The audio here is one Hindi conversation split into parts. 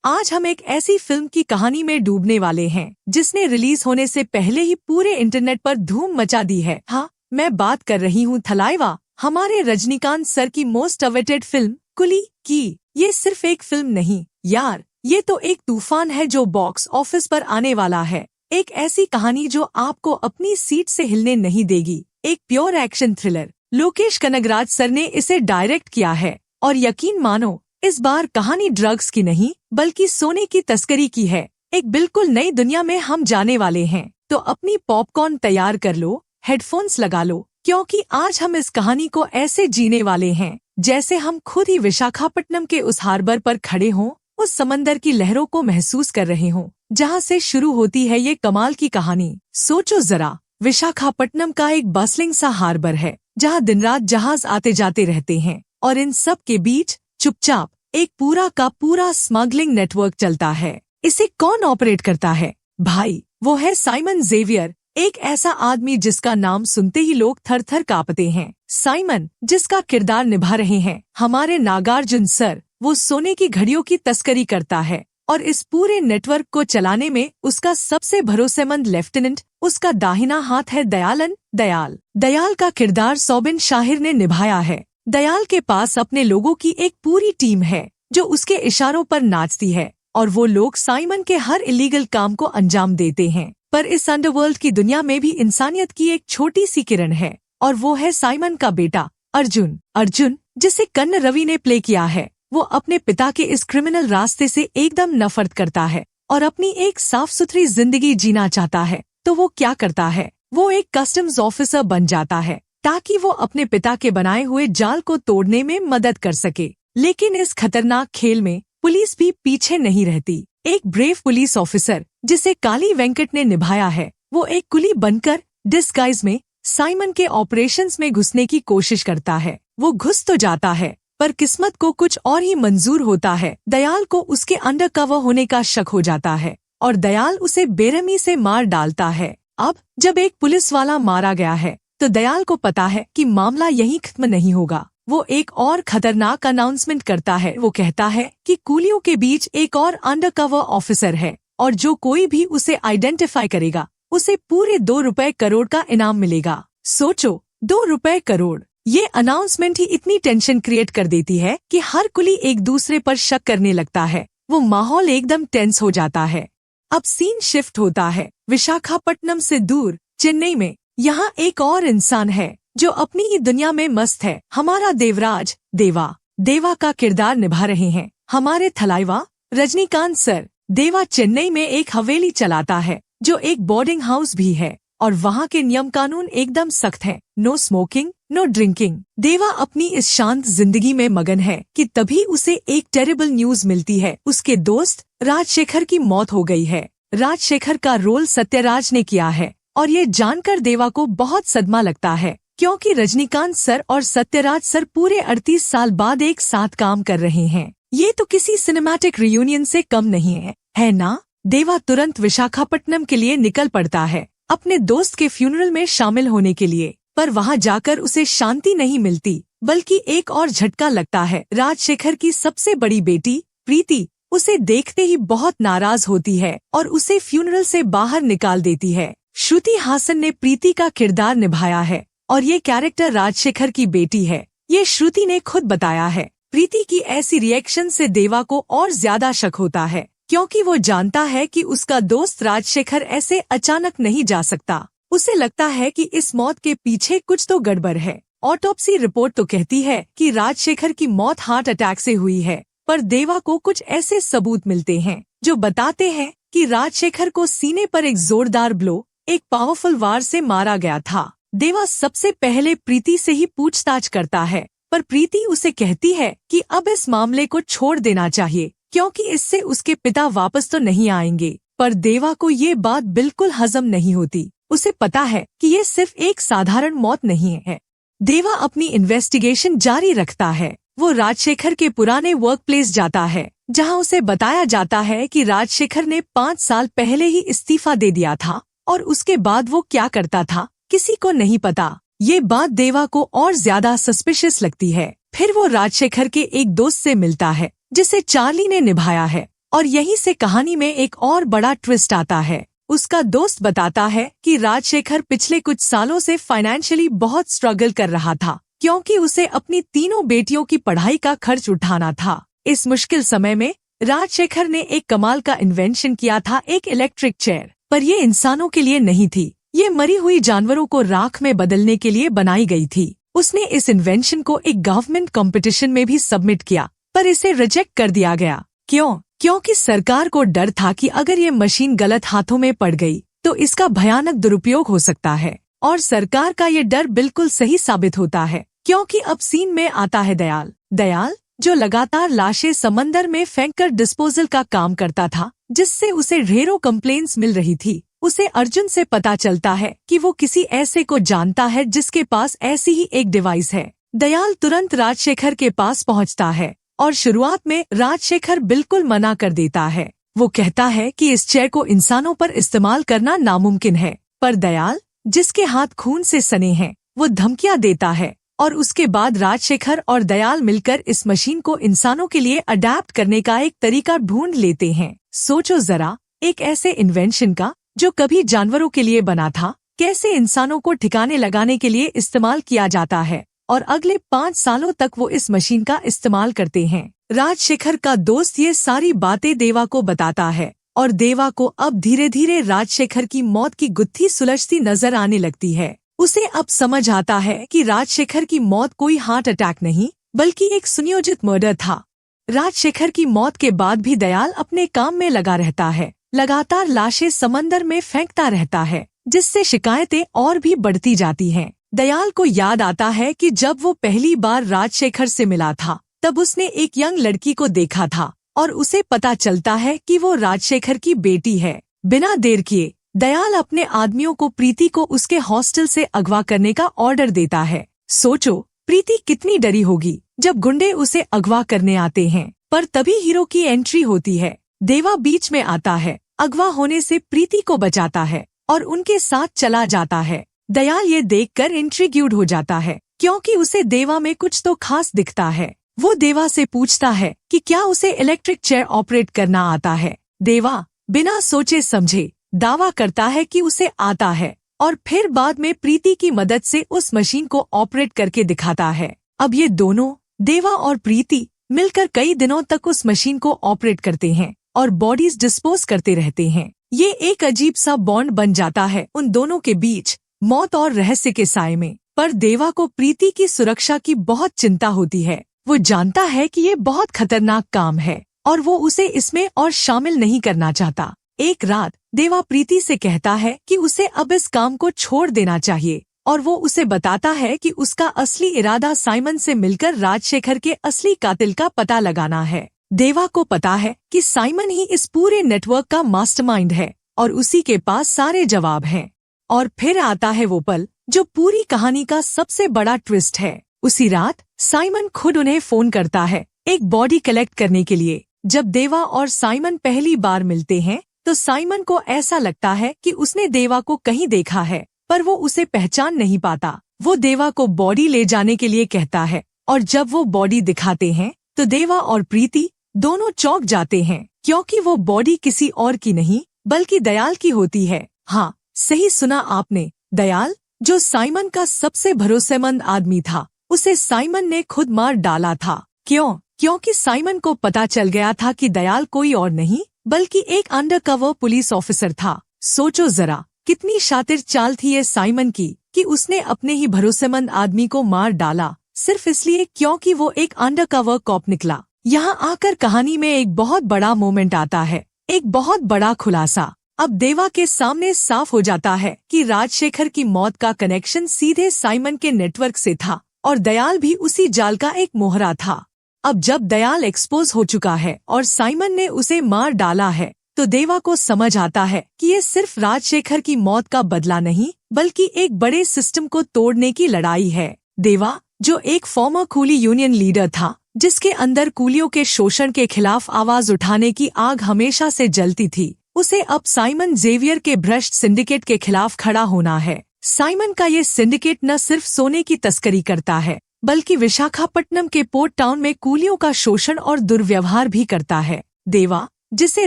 आज हम एक ऐसी फिल्म की कहानी में डूबने वाले हैं जिसने रिलीज होने से पहले ही पूरे इंटरनेट पर धूम मचा दी है। हाँ, मैं बात कर रही हूँ थलाइवा, हमारे रजनीकांत सर की मोस्ट अवेटेड फिल्म कुली की। ये सिर्फ एक फिल्म नहीं यार, ये तो एक तूफान है जो बॉक्स ऑफिस पर आने वाला है। एक ऐसी कहानी जो आपको अपनी सीट से हिलने नहीं देगी। एक pure action thriller. Lokesh Kanagaraj sir ने इसे डायरेक्ट किया है और यकीन मानो इस बार कहानी ड्रग्स की नहीं बल्कि सोने की तस्करी की है। एक बिल्कुल नई दुनिया में हम जाने वाले हैं, तो अपनी पॉपकॉर्न तैयार कर लो, हेडफोन्स लगा लो, क्योंकि आज हम इस कहानी को ऐसे जीने वाले हैं जैसे हम खुद ही विशाखापट्टनम के उस हार्बर पर खड़े हों, उस समंदर की लहरों को महसूस कर रहे हों जहाँ से शुरू होती है ये कमाल की कहानी। सोचो जरा, विशाखापट्टनम का एक बसलिंग सा हार्बर है जहाँ दिन रात जहाज आते जाते रहते हैं और इन सब के बीच चुपचाप एक पूरा का पूरा स्मगलिंग नेटवर्क चलता है। इसे कौन ऑपरेट करता है भाई? वो है साइमन जेवियर, एक ऐसा आदमी जिसका नाम सुनते ही लोग थर थर कांपते हैं। साइमन, जिसका किरदार निभा रहे हैं हमारे नागार्जुन सर, वो सोने की घड़ियों की तस्करी करता है और इस पूरे नेटवर्क को चलाने में उसका सबसे भरोसेमंद लेफ्टिनेंट, उसका दाहिना हाथ है दयालन। दयाल का किरदार सोबिन शाहिर ने निभाया है। दयाल के पास अपने लोगों की एक पूरी टीम है जो उसके इशारों पर नाचती है और वो लोग साइमन के हर इलीगल काम को अंजाम देते हैं। पर इस अंडरवर्ल्ड की दुनिया में भी इंसानियत की एक छोटी सी किरण है और वो है साइमन का बेटा अर्जुन, जिसे कन्न रवि ने प्ले किया है। वो अपने पिता के इस क्रिमिनल रास्ते से एकदम नफरत करता है और अपनी एक साफ सुथरी जिंदगी जीना चाहता है। तो वो क्या करता है? वो एक कस्टम्स ऑफिसर बन जाता है ताकि वो अपने पिता के बनाए हुए जाल को तोड़ने में मदद कर सके। लेकिन इस खतरनाक खेल में पुलिस भी पीछे नहीं रहती। एक ब्रेव पुलिस ऑफिसर जिसे काली वेंकट ने निभाया है, वो एक कुली बनकर डिस्गाइज में साइमन के ऑपरेशंस में घुसने की कोशिश करता है। वो घुस तो जाता है पर किस्मत को कुछ और ही मंजूर होता है। दयाल को उसके अंडरकवर होने का शक हो जाता है और दयाल उसे बेरहमी से मार डालता है। अब जब एक पुलिस वाला मारा गया है तो दयाल को पता है कि मामला यहीं खत्म नहीं होगा। वो एक और खतरनाक अनाउंसमेंट करता है। वो कहता है कि कुलियों के बीच एक और अंडरकवर ऑफिसर है और जो कोई भी उसे आइडेंटिफाई करेगा उसे पूरे 2 रुपए करोड़ का इनाम मिलेगा। सोचो, 2 रुपए करोड़। ये अनाउंसमेंट ही इतनी टेंशन क्रिएट कर देती है कि हर कुली एक दूसरे पर शक करने लगता है। वो माहौल एकदम टेंस हो जाता है। अब सीन शिफ्ट होता है विशाखापट्टनम से दूर चेन्नई में। यहाँ एक और इंसान है जो अपनी ही दुनिया में मस्त है। हमारा देवराज देवा का किरदार निभा रहे हैं हमारे थलाइवा रजनीकांत सर। देवा चेन्नई में एक हवेली चलाता है जो एक बोर्डिंग हाउस भी है और वहाँ के नियम कानून एकदम सख्त हैं। No smoking, no drinking. देवा अपनी इस शांत जिंदगी में मगन है कि तभी उसे एक टेरिबल न्यूज मिलती है। उसके दोस्त राजशेखर की मौत हो गई है। राजशेखर का रोल सत्यराज ने किया है और ये जानकर देवा को बहुत सदमा लगता है, क्योंकि रजनीकांत सर और सत्यराज सर पूरे 38 साल बाद एक साथ काम कर रहे हैं। ये तो किसी सिनेमैटिक रियूनियन से कम नहीं है ना? देवा तुरंत विशाखापट्टनम के लिए निकल पड़ता है अपने दोस्त के फ्यूनरल में शामिल होने के लिए। पर वहाँ जाकर उसे शांति नहीं मिलती बल्कि एक और झटका लगता है। राजशेखर की सबसे बड़ी बेटी प्रीति उसे देखते ही बहुत नाराज होती है और उसे फ्यूनरल से बाहर निकाल देती है। श्रुति हासन ने प्रीति का किरदार निभाया है और ये कैरेक्टर राजशेखर की बेटी है। ये श्रुति ने खुद बताया है। प्रीति की ऐसी रिएक्शन से देवा को और ज्यादा शक होता है, क्योंकि वो जानता है कि उसका दोस्त राजशेखर ऐसे अचानक नहीं जा सकता। उसे लगता है कि इस मौत के पीछे कुछ तो गड़बड़ है। ऑटोप्सी रिपोर्ट तो कहती है कि राजशेखर की मौत हार्ट अटैक से हुई है, पर देवा को कुछ ऐसे सबूत मिलते हैं जो बताते हैं कि राजशेखर को सीने पर एक जोरदार ब्लो, एक पावरफुल वार से मारा गया था। देवा सबसे पहले प्रीति से ही पूछताछ करता है, पर प्रीति उसे कहती है कि अब इस मामले को छोड़ देना चाहिए क्योंकि इससे उसके पिता वापस तो नहीं आएंगे। पर देवा को ये बात बिल्कुल हजम नहीं होती। उसे पता है कि ये सिर्फ एक साधारण मौत नहीं है। देवा अपनी इन्वेस्टिगेशन जारी रखता है। वो राजशेखर के पुराने वर्क प्लेस जाता है जहाँ उसे बताया जाता है कि राजशेखर ने 5 साल पहले ही इस्तीफा दे दिया था और उसके बाद वो क्या करता था किसी को नहीं पता। ये बात देवा को और ज्यादा सस्पिशियस लगती है। फिर वो राजशेखर के एक दोस्त से मिलता है जिसे चार्ली ने निभाया है। और यहीं से कहानी में एक और बड़ा ट्विस्ट आता है। उसका दोस्त बताता है कि राजशेखर पिछले कुछ सालों से फाइनेंशियली बहुत स्ट्रगल कर रहा था, क्योंकि उसे अपनी तीनों बेटियों की पढ़ाई का खर्च उठाना था। इस मुश्किल समय में राजशेखर ने एक कमाल का इन्वेंशन किया था, एक इलेक्ट्रिक चेयर। पर ये इंसानों के लिए नहीं थी, ये मरी हुई जानवरों को राख में बदलने के लिए बनाई गई थी। उसने इस इन्वेंशन को एक गवर्नमेंट कंपटीशन में भी सबमिट किया, पर इसे रिजेक्ट कर दिया गया। क्यों? क्योंकि सरकार को डर था कि अगर ये मशीन गलत हाथों में पड़ गई तो इसका भयानक दुरुपयोग हो सकता है। और सरकार का ये डर बिल्कुल सही साबित होता है, क्योंकि अब सीन में आता है दयाल, जो लगातार लाशें समंदर में फेंककर डिस्पोजल का काम करता था, जिससे उसे ढेरों कंप्लेंट्स मिल रही थी। उसे अर्जुन से पता चलता है कि वो किसी ऐसे को जानता है जिसके पास ऐसी ही एक डिवाइस है। दयाल तुरंत राजशेखर के पास पहुंचता है और शुरुआत में राजशेखर बिल्कुल मना कर देता है। वो कहता है कि इस चेयर को इंसानों पर इस्तेमाल करना नामुमकिन है, पर दयाल, जिसके हाथ खून से सने हैं, वो धमकियां देता है। और उसके बाद राजशेखर और दयाल मिलकर इस मशीन को इंसानों के लिए अडेप्ट करने का एक तरीका ढूंढ लेते हैं। सोचो जरा, एक ऐसे इन्वेंशन का जो कभी जानवरों के लिए बना था, कैसे इंसानों को ठिकाने लगाने के लिए इस्तेमाल किया जाता है। और अगले 5 सालों तक वो इस मशीन का इस्तेमाल करते हैं। राजशेखर का दोस्त ये सारी बातें देवा को बताता है और देवा को अब धीरे धीरे राजशेखर की मौत की गुत्थी सुलझती नजर आने लगती है। उसे अब समझ आता है कि राजशेखर की मौत कोई हार्ट अटैक नहीं, बल्कि एक सुनियोजित मर्डर था। राजशेखर की मौत के बाद भी दयाल अपने काम में लगा रहता है, लगातार लाशें समंदर में फेंकता रहता है, जिससे शिकायतें और भी बढ़ती जाती हैं। दयाल को याद आता है कि जब वो पहली बार राजशेखर से मिला था, तब उसने एक यंग लड़की को देखा था और उसे पता चलता है कि वो राजशेखर की बेटी है। बिना देर किए दयाल अपने आदमियों को प्रीति को उसके हॉस्टल से अगवा करने का ऑर्डर देता है। सोचो, प्रीति कितनी डरी होगी जब गुंडे उसे अगवा करने आते हैं। पर तभी हीरो की एंट्री होती है। देवा बीच में आता है, अगवा होने से प्रीति को बचाता है और उनके साथ चला जाता है। दयाल ये देखकर इंट्रिग्यूड हो जाता है, क्योंकि उसे देवा में कुछ तो खास दिखता है। वो देवा से पूछता है कि क्या उसे इलेक्ट्रिक चेयर ऑपरेट करना आता है। देवा बिना सोचे समझे दावा करता है कि उसे आता है और फिर बाद में प्रीति की मदद से उस मशीन को ऑपरेट करके दिखाता है। अब ये दोनों, देवा और प्रीति, मिलकर कई दिनों तक उस मशीन को ऑपरेट करते हैं और बॉडीज डिस्पोज करते रहते हैं। ये एक अजीब सा बॉन्ड बन जाता है उन दोनों के बीच, मौत और रहस्य के साए में। पर देवा को प्रीति की सुरक्षा की बहुत चिंता होती है। वो जानता है कि ये बहुत खतरनाक काम है और वो उसे इसमें और शामिल नहीं करना चाहता। एक रात देवा प्रीति से कहता है कि उसे अब इस काम को छोड़ देना चाहिए और वो उसे बताता है कि उसका असली इरादा साइमन से मिलकर राजशेखर के असली कातिल का पता लगाना है। देवा को पता है कि साइमन ही इस पूरे नेटवर्क का मास्टरमाइंड है और उसी के पास सारे जवाब हैं। और फिर आता है वो पल जो पूरी कहानी का सबसे बड़ा ट्विस्ट है। उसी रात साइमन खुद उन्हें फोन करता है एक बॉडी कलेक्ट करने के लिए। जब देवा और साइमन पहली बार मिलते हैं तो साइमन को ऐसा लगता है कि उसने देवा को कहीं देखा है, पर वो उसे पहचान नहीं पाता। वो देवा को बॉडी ले जाने के लिए कहता है और जब वो बॉडी दिखाते हैं तो देवा और प्रीति दोनों चौंक जाते हैं, क्योंकि वो बॉडी किसी और की नहीं बल्कि दयाल की होती है। हाँ, सही सुना आपने, दयाल, जो साइमन का सबसे भरोसेमंद आदमी था, उसे साइमन ने खुद मार डाला था। क्यों? क्योंकि साइमन को पता चल गया था कि दयाल कोई और नहीं बल्कि एक अंडरकवर पुलिस ऑफिसर था। सोचो जरा, कितनी शातिर चाल थी ये साइमन की कि उसने अपने ही भरोसेमंद आदमी को मार डाला, सिर्फ इसलिए क्योंकि वो एक अंडरकवर कॉप निकला। यहाँ आकर कहानी में एक बहुत बड़ा मोमेंट आता है, एक बहुत बड़ा खुलासा। अब देवा के सामने साफ हो जाता है कि राजशेखर की मौत का कनेक्शन सीधे साइमन के नेटवर्क से था और दयाल भी उसी जाल का एक मोहरा था। अब जब दयाल एक्सपोज हो चुका है और साइमन ने उसे मार डाला है, तो देवा को समझ आता है कि ये सिर्फ राजशेखर की मौत का बदला नहीं बल्कि एक बड़े सिस्टम को तोड़ने की लड़ाई है। देवा, जो एक फॉर्मर कूली यूनियन लीडर था, जिसके अंदर कूलियों के शोषण के खिलाफ आवाज उठाने की आग हमेशा से जलती थी, उसे अब साइमन जेवियर के भ्रष्ट सिंडिकेट के खिलाफ खड़ा होना है। साइमन का ये सिंडिकेट न सिर्फ सोने की तस्करी करता है बल्कि विशाखापट्टनम के पोर्ट टाउन में कूलियों का शोषण और दुर्व्यवहार भी करता है। देवा, जिसे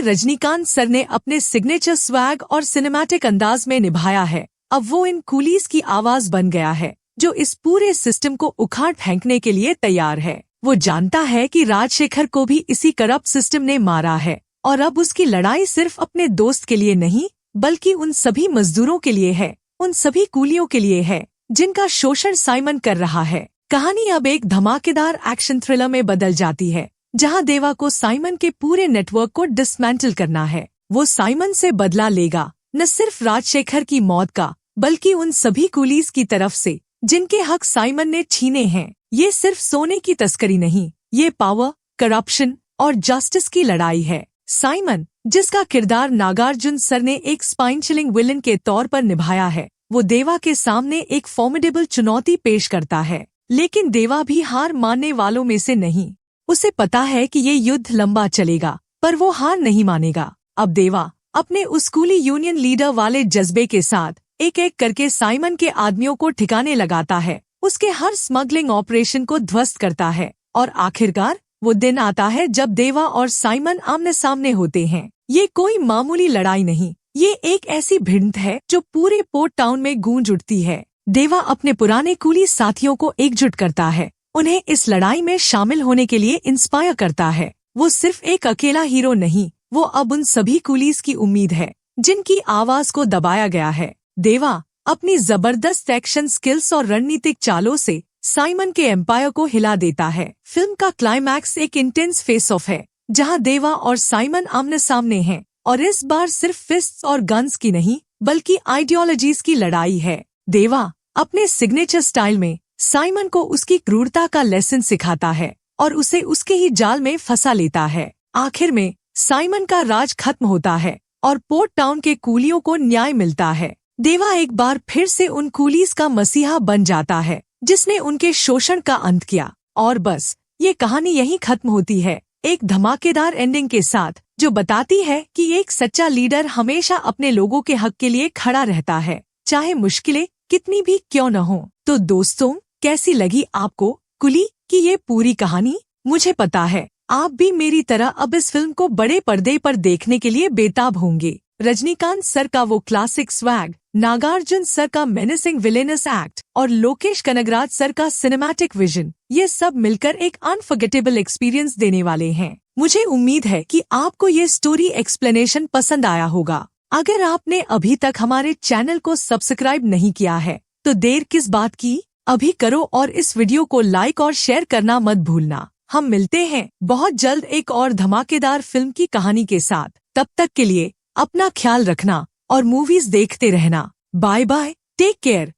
रजनीकांत सर ने अपने सिग्नेचर स्वैग और सिनेमैटिक अंदाज में निभाया है। अब वो इन कूलीज की आवाज बन गया है, जो इस पूरे सिस्टम को उखाड़ फेंकने के लिए तैयार है। वो जानता है कि राजशेखर को भी इसी करप्ट सिस्टम ने मारा है, और अब उसकी लड़ाई सिर्फ अपने दोस्त के लिए नहीं, बल्कि उन सभी मजदूरों के लिए है, उन सभी कूलियों के लिए है जिनका शोषण साइमन कर रहा है। कहानी अब एक धमाकेदार एक्शन थ्रिलर में बदल जाती है, जहां देवा को साइमन के पूरे नेटवर्क को डिसमेंटल करना है। वो साइमन से बदला लेगा, न सिर्फ राजशेखर की मौत का, बल्कि उन सभी कूलीज की तरफ से जिनके हक साइमन ने छीने हैं। ये सिर्फ सोने की तस्करी नहीं, ये पावर, करप्शन और जस्टिस की लड़ाई है। साइमन, जिसका किरदार नागार्जुन सर ने एक स्पाइन चिलिंग विलन के तौर पर निभाया है, वो देवा के सामने एक फॉर्मिडेबल चुनौती पेश करता है। लेकिन देवा भी हार मानने वालों में से नहीं। उसे पता है कि ये युद्ध लंबा चलेगा, पर वो हार नहीं मानेगा। अब देवा अपने उस कूली यूनियन लीडर वाले जज्बे के साथ एक एक करके साइमन के आदमियों को ठिकाने लगाता है, उसके हर स्मगलिंग ऑपरेशन को ध्वस्त करता है, और आखिरकार वो दिन आता है जब देवा और साइमन आमने सामने होते हैं। ये कोई मामूली लड़ाई नहीं, ये एक ऐसी भिड़ंत है जो पूरे पोर्ट टाउन में गूंज उठती है। देवा अपने पुराने कूली साथियों को एकजुट करता है, उन्हें इस लड़ाई में शामिल होने के लिए इंस्पायर करता है। वो सिर्फ एक अकेला हीरो नहीं, वो अब उन सभी कूलीज की उम्मीद है जिनकी आवाज को दबाया गया है। देवा अपनी जबरदस्त एक्शन स्किल्स और रणनीतिक चालों से साइमन के एम्पायर को हिला देता है। फिल्म का क्लाइमैक्स एक इंटेंस फेस ऑफ है, जहां देवा और साइमन आमने सामने हैं, और इस बार सिर्फ फिस्ट्स और गन्स की नहीं, बल्कि आइडियोलॉजीज की लड़ाई है। देवा अपने सिग्नेचर स्टाइल में साइमन को उसकी क्रूरता का लेसन सिखाता है और उसे उसके ही जाल में फंसा लेता है। आखिर में साइमन का राज खत्म होता है और पोर्ट टाउन के कूलियों को न्याय मिलता है। देवा एक बार फिर से उन कूलीज का मसीहा बन जाता है जिसने उनके शोषण का अंत किया। और बस ये कहानी यहीं खत्म होती है, एक धमाकेदार एंडिंग के साथ, जो बताती है कि एक सच्चा लीडर हमेशा अपने लोगों के हक के लिए खड़ा रहता है, चाहे मुश्किलें कितनी भी क्यों न हो। तो दोस्तों, कैसी लगी आपको कुली की ये पूरी कहानी? मुझे पता है आप भी मेरी तरह अब इस फिल्म को बड़े पर्दे पर देखने के लिए बेताब होंगे। रजनीकांत सर का वो क्लासिक स्वैग, नागार्जुन सर का मेनेसिंग विलेनस एक्ट और लोकेश कनगराज सर का सिनेमैटिक विजन, ये सब मिलकर एक अनफॉरगेटेबल एक्सपीरियंस देने वाले हैं। मुझे उम्मीद है कि आपको ये स्टोरी एक्सप्लेनेशन पसंद आया होगा। अगर आपने अभी तक हमारे चैनल को सब्सक्राइब नहीं किया है, तो देर किस बात की, अभी करो और इस वीडियो को लाइक और शेयर करना मत भूलना। हम मिलते हैं बहुत जल्द एक और धमाकेदार फिल्म की कहानी के साथ। तब तक के लिए अपना ख्याल रखना और मूवीज देखते रहना। Bye bye, take care.